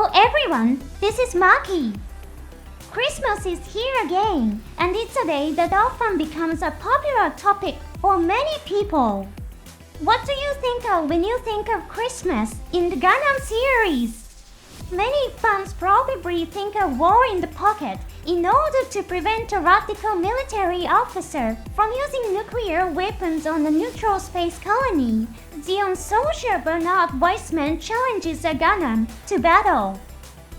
Hello everyone, this is Maki. Christmas is here again, and it's a day that often becomes a popular topic for many people. What do you think of when you think of Christmas in the Gundam series? Many fans probably think of war in the pocket in order to prevent a radical military officer from using nuclear weapons on a neutral space colony. The unsocial Bernard Weissman challenges a Gundam to battle.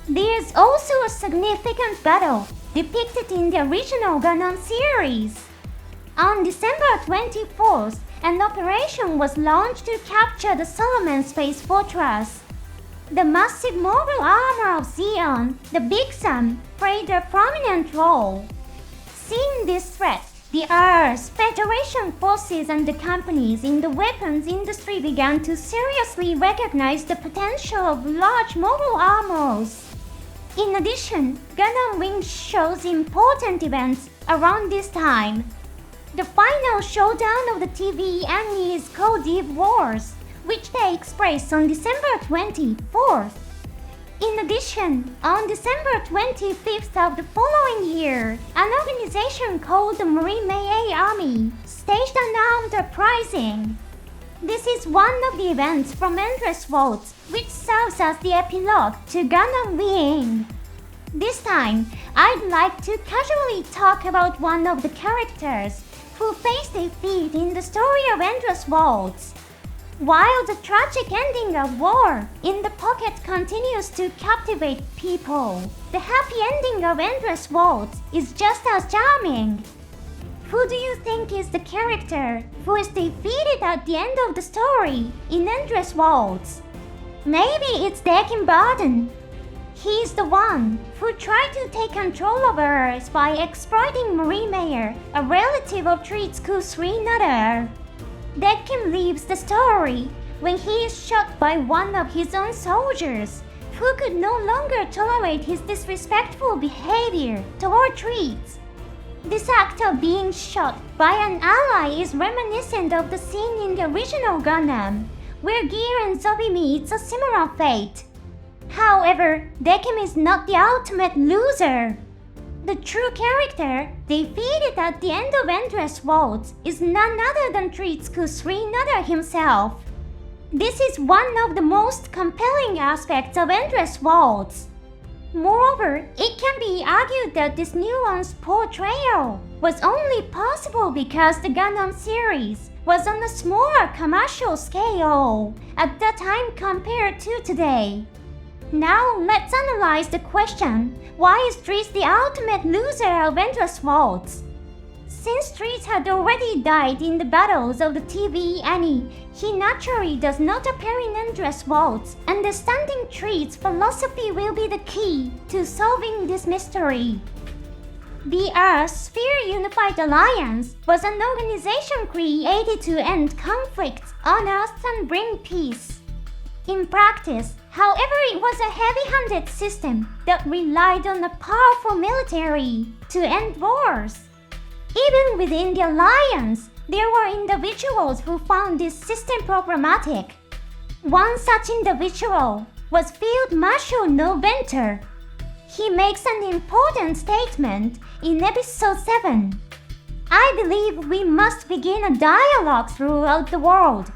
There's also a significant battle depicted in the original Gundam series. On December 24th, an operation was launched to capture the Solomon Space Fortress. The massive mobile armor of Zeon, the Big Sun, played a prominent role. Seeing this threat, the Earth's Federation forces and the companies in the weapons industry began to seriously recognize the potential of large mobile armors. In addition, Gundam Wing shows important events around this time. The final showdown of the TV anime is called Eve Wars, which takes place on December 24th. In addition, on December 25th of the following year, an organization called the Marine May Army staged an armed uprising. This is one of the events from Endless Waltz, which serves as the epilogue to Gundam Wing. This time, I'd like to casually talk about one of the characters who faced defeat in the story of Endless Waltz. While the tragic ending of War in the Pocket continues to captivate people, the happy ending of Endless Waltz is just as charming. Who do you think is the character who is defeated at the end of the story in Endless Waltz? Maybe it's Dekin Barden. He's the one who tried to take control of Earth by exploiting Marie Mayer, a relative of Treize Sri Nutter. Dekin leaves the story when he is shot by one of his own soldiers, who could no longer tolerate his disrespectful behavior toward Treize. This act of being shot by an ally is reminiscent of the scene in the original Gundam, where Gear and Zobi meets a similar fate. However, Dekin is not the ultimate loser. The true character, defeated at the end of Endless Waltz, is none other than Treize Sri Nutter himself. This is one of the most compelling aspects of Endless Waltz. Moreover, it can be argued that this nuanced portrayal was only possible because the Gundam series was on a smaller commercial scale at that time compared to today. Now let's analyze the question, why is Treize the ultimate loser of Endless Waltz? Since Treize had already died in the battles of the TV anime, he naturally does not appear in Endless Waltz. Understanding Treize's philosophy will be the key to solving this mystery. The Earth Sphere Unified Alliance was an organization created to end conflicts on Earth and bring peace. In practice, however, it was a heavy-handed system that relied on a powerful military to end wars. Even within the alliance, there were individuals who found this system problematic. One such individual was Field Marshal Noventa. He makes an important statement in episode 7. I believe we must begin a dialogue throughout the world.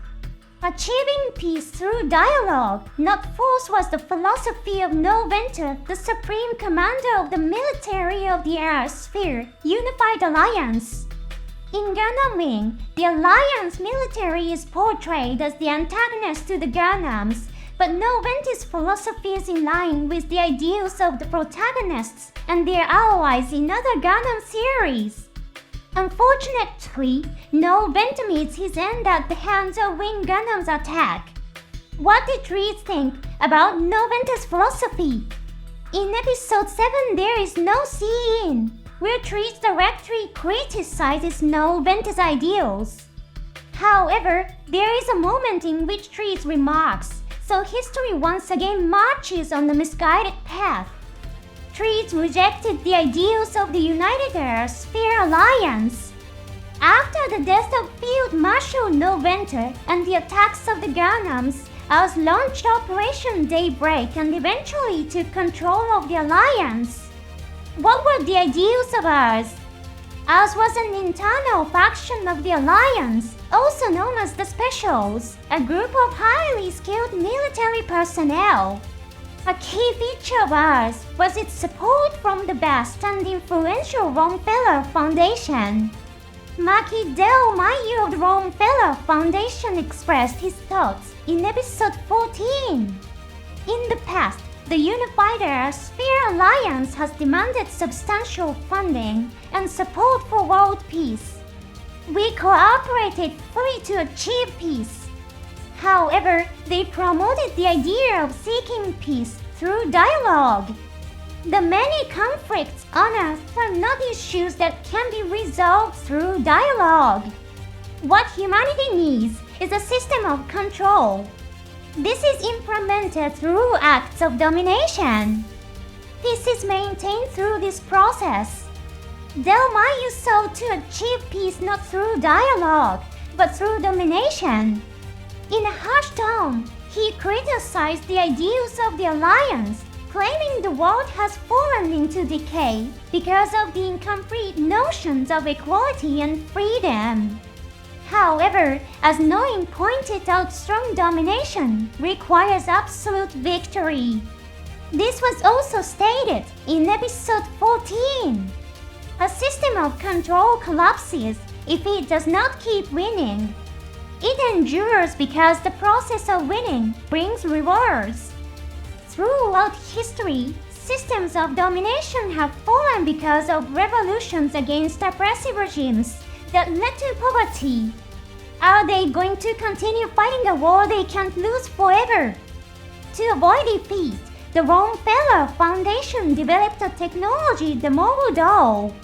Achieving peace through dialogue, not force, was the philosophy of Noventa, the supreme commander of the military of the Earth Sphere Unified Alliance. In Gundam Wing, the Alliance military is portrayed as the antagonist to the Gundams, but Noventa's philosophy is in line with the ideals of the protagonists and their allies in other Gundam series. Unfortunately, Noventa meets his end at the hands of Wing Gundam's attack. What did Treize think about Noventa's philosophy? In episode 7, there is no scene where Treize directly criticizes Noventa's ideals. However, there is a moment in which Treize remarks, so history once again marches on the misguided path. Treize rejected the ideals of the United Earth Sphere Alliance. After the death of Field Marshal Noventa and the attacks of the Gundams, Ours launched Operation Daybreak and eventually took control of the Alliance. What were the ideals of ours? Ours was an internal faction of the Alliance, also known as the Specials, a group of highly skilled military personnel. A key feature of ours was its support from the vast and influential Romefeller Foundation. Maki of the Romefeller Foundation expressed his thoughts in episode 14. In the past, the Unified Sphere Alliance has demanded substantial funding and support for world peace. We cooperated fully to achieve peace. However, they promoted the idea of seeking peace through dialogue. The many conflicts on Earth are not issues that can be resolved through dialogue. What humanity needs is a system of control. This is implemented through acts of domination. Peace is maintained through this process. Delmayu sought to achieve peace not through dialogue, but through domination. In a harsh tone, he criticized the ideals of the Alliance, claiming the world has fallen into decay because of the incomplete notions of equality and freedom. However, as Noin pointed out, strong domination requires absolute victory. This was also stated in episode 14. A system of control collapses if it does not keep winning. It endures because the process of winning brings rewards. Throughout history, systems of domination have fallen because of revolutions against oppressive regimes that led to poverty. Are they going to continue fighting a war they can't lose forever? To avoid defeat, the Romefeller Foundation developed a technology, the mobile doll.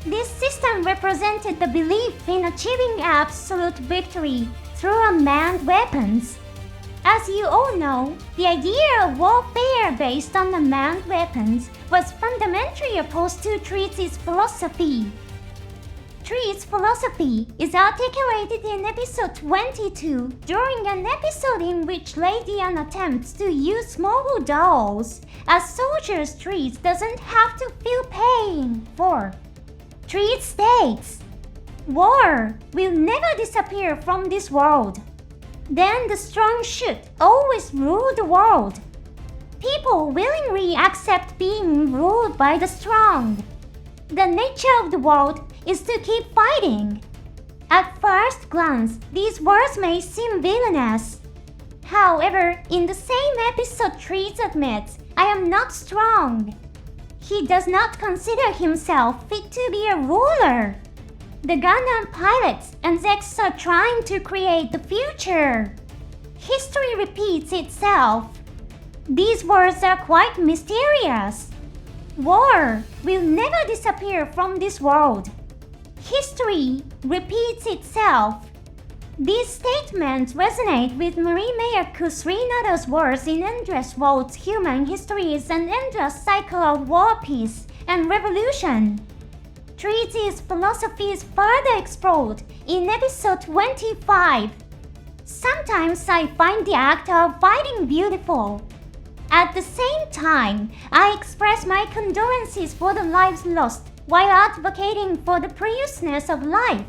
This system represented the belief in achieving absolute victory through unmanned weapons. As you all know, the idea of warfare based on unmanned weapons was fundamentally opposed to Treize's philosophy. Treize's philosophy is articulated in episode 22 during an episode in which Lady Anne attempts to use mobile dolls as soldiers Treize doesn't have to feel pain for. Treize states, "War will never disappear from this world. Then the strong should always rule the world. People willingly accept being ruled by the strong. The nature of the world is to keep fighting." At first glance, these words may seem villainous. However, in the same episode, Treize admits, "I am not strong." He does not consider himself fit to be a ruler. The Gundam pilots and Zex are trying to create the future. History repeats itself. These words are quite mysterious. War will never disappear from this world. History repeats itself. These statements resonate with Marie Mayer Kusrinado's words in Endless World's Human History is an endless cycle of war, peace, and revolution. Treize's philosophy is further explored in episode 25. Sometimes I find the act of fighting beautiful. At the same time, I express my condolences for the lives lost while advocating for the preciousness of life.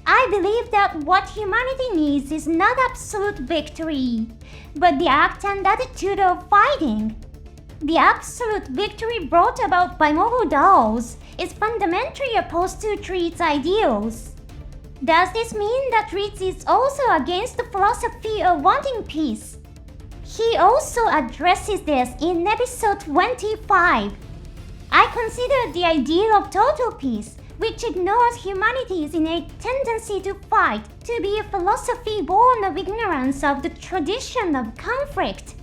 I believe that what humanity needs is not absolute victory, but the act and attitude of fighting. The absolute victory brought about by mobile dolls is fundamentally opposed to Treize's ideals. Does this mean that Treize is also against the philosophy of wanting peace? He also addresses this in episode 25. I consider the ideal of total peace, which ignores humanity's innate tendency to fight, to be a philosophy born of ignorance of the tradition of conflict.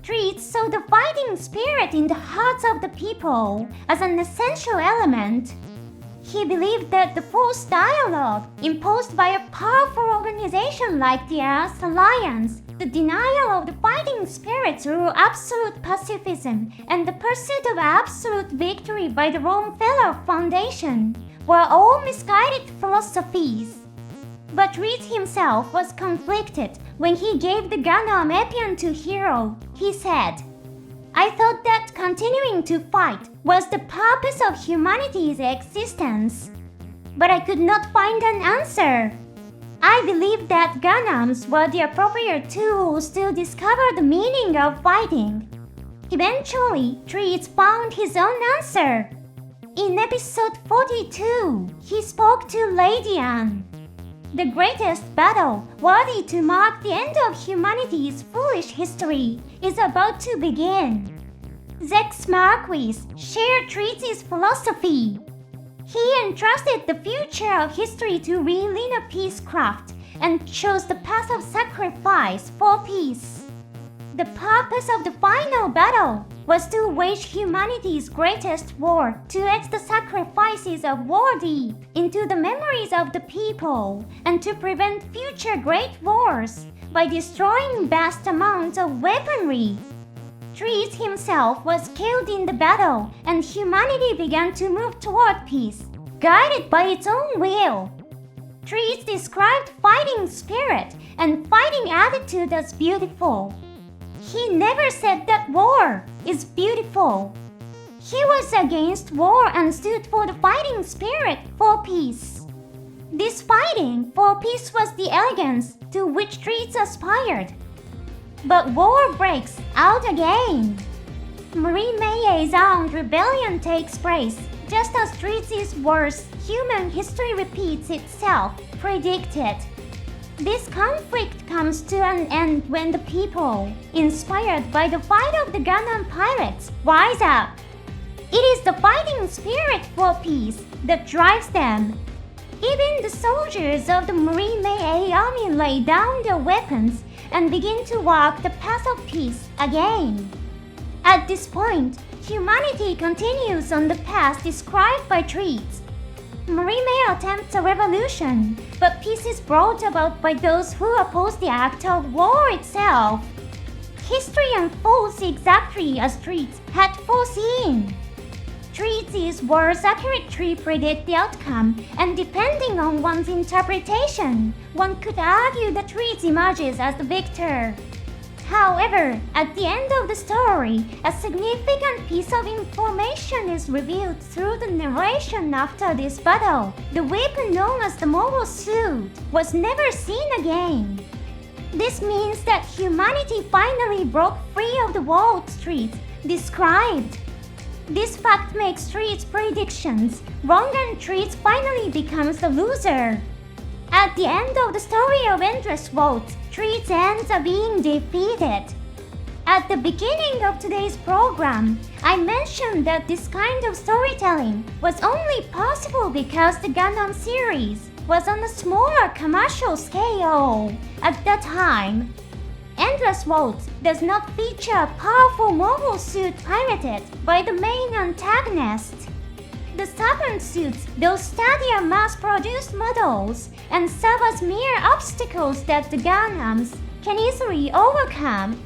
Treize saw the fighting spirit in the hearts of the people as an essential element. He believed that the forced dialogue imposed by a powerful organization like the Earth Alliance, the denial of the fighting spirit through absolute pacifism, and the pursuit of absolute victory by the Romefeller Foundation were all misguided philosophies. But Treize himself was conflicted when he gave the Gundam Epion to Hero. He said, "I thought that continuing to fight was the purpose of humanity's existence, but I could not find an answer. I believed that Gundams were the appropriate tools to discover the meaning of fighting." Eventually, Treize found his own answer. In episode 42, he spoke to Lady Anne. The greatest battle, worthy to mark the end of humanity's foolish history, is about to begin. Zex Marquis shared Treize's philosophy. He entrusted the future of history to Relina Peacecraft and chose the path of sacrifice for peace. The purpose of the final battle was to wage humanity's greatest war, to etch the sacrifices of war deep into the memories of the people, and to prevent future great wars by destroying vast amounts of weaponry. Treize himself was killed in the battle, and humanity began to move toward peace, guided by its own will. Treize described fighting spirit and fighting attitude as beautiful. He never said that war is beautiful. He was against war and stood for the fighting spirit for peace. This fighting for peace was the elegance to which Treize aspired. But war breaks out again. Marie May's armed rebellion takes place, just as Treize's worst human history repeats itself, predicted. This conflict comes to an end when the people, inspired by the fight of the Gundam pirates, rise up. It is the fighting spirit for peace that drives them. Even the soldiers of the Marie May army lay down their weapons and begin to walk the path of peace again. At this point, humanity continues on the path described by Treize. Marie May attempts a revolution, but peace is brought about by those who oppose the act of war itself. History unfolds exactly as Treize had foreseen. Treize's words accurately predict the outcome, and depending on one's interpretation, one could argue that Treize emerges as the victor. However, at the end of the story, a significant piece of information is revealed through the narration after this battle. The weapon known as the mobile suit was never seen again. This means that humanity finally broke free of the world Treize described. This fact makes Treize's predictions wrong, and Treize finally becomes the loser. At the end of the story of Endless Worlds, Treize ends up being defeated. At the beginning of today's program, I mentioned that this kind of storytelling was only possible because the Gundam series was on a smaller commercial scale at that time. Endless Worlds does not feature a powerful mobile suit piloted by the main antagonist. The servant suits, those sturdier mass-produced models, and serve as mere obstacles that the Gundams can easily overcome.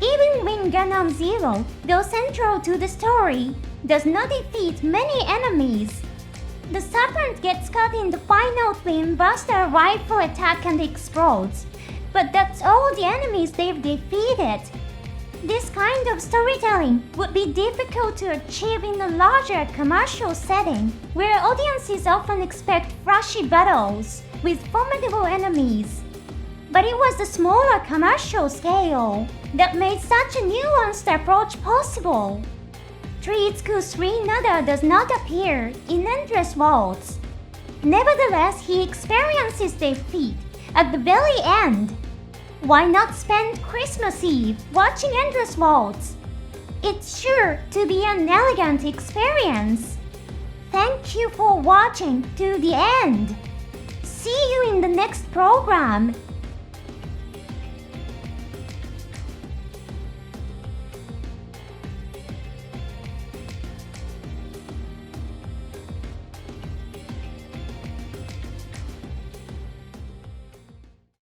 Even Wing Gundam Zero, though central to the story, does not defeat many enemies. The serpent gets caught in the final twin buster rifle attack and explodes, but that's all the enemies they've defeated. This kind of storytelling would be difficult to achieve in a larger commercial setting, where audiences often expect flashy battles with formidable enemies. But it was the smaller commercial scale that made such a nuanced approach possible. Treize Nada does not appear in Endless Worlds. Nevertheless, he experiences defeat at the very end. Why not spend Christmas Eve watching Endless Worlds? It's sure to be an elegant experience. Thank you for watching to the end. See you in the next program.